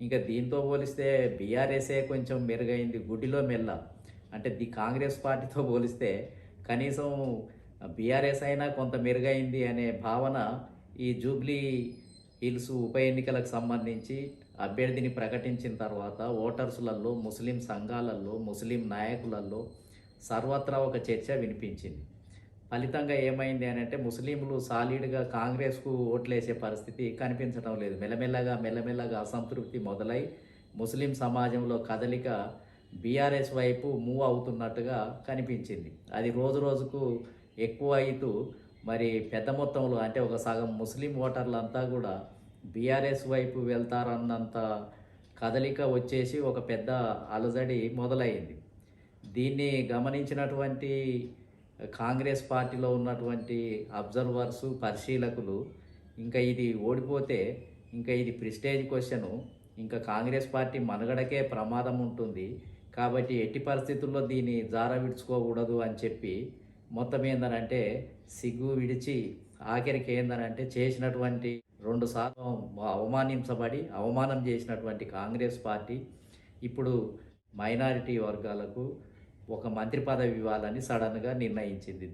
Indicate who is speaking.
Speaker 1: ఇంకా దీంతో పోలిస్తే బీఆర్ఎస్ఏ కొంచెం మెరుగైంది గుడ్డిలో మెల్ల. అంటే కాంగ్రెస్ పార్టీతో పోలిస్తే కనీసం బీఆర్ఎస్ అయినా కొంత మెరుగైంది అనే భావన ఈ జూబ్లీ హిల్స్ ఉప ఎన్నికలకు సంబంధించి అభ్యర్థిని ప్రకటించిన తర్వాత ఓటర్సులలో, ముస్లిం సంఘాలలో, ముస్లిం నాయకులలో సర్వత్రా ఒక చర్చ వినిపించింది. ఫలితంగా ఏమైంది అని అంటే ముస్లింలు సాలిడ్‌గా కాంగ్రెస్‌కు ఓట్లేసే పరిస్థితి కనిపించడం లేదు. మెల్లమెల్లగా అసంతృప్తి మొదలై ముస్లిం సమాజంలో కదలిక బీఆర్ఎస్ వైపు మూవ్ అవుతున్నట్టుగా కనిపించింది. అది రోజురోజుకు ఎక్కువ అయితూ మరి పెద్ద మొత్తంలో అంటే ఒక సగం ముస్లిం ఓటర్లంతా కూడా బీఆర్ఎస్ వైపు వెళ్తారన్నంత కదలిక వచ్చేసి ఒక పెద్ద అలజడి మొదలైంది. దీన్ని గమనించినటువంటి కాంగ్రెస్ పార్టీలో ఉన్నటువంటి అబ్జర్వర్సు, పరిశీలకులు ఇంకా ఇది ఓడిపోతే ఇంకా ఇది ప్రెస్టేజ్ క్వెషను. ఇంకా కాంగ్రెస్ పార్టీ మనుగడకే ప్రమాదం ఉంటుంది. కాబట్టి ఎట్టి పరిస్థితుల్లో దీన్ని జార విడుచుకోకూడదు అని చెప్పి మొత్తం ఏందనంటే సిగ్గు విడిచి ఆఖరికి ఏందనంటే చేసినటువంటి 2 సార్లు అవమానించబడి అవమానం చేసినటువంటి కాంగ్రెస్ పార్టీ ఇప్పుడు మైనారిటీ వర్గాలకు ఒక మంత్రి పదవి ఇవ్వాలని సడన్‌గా నిర్ణయించింది.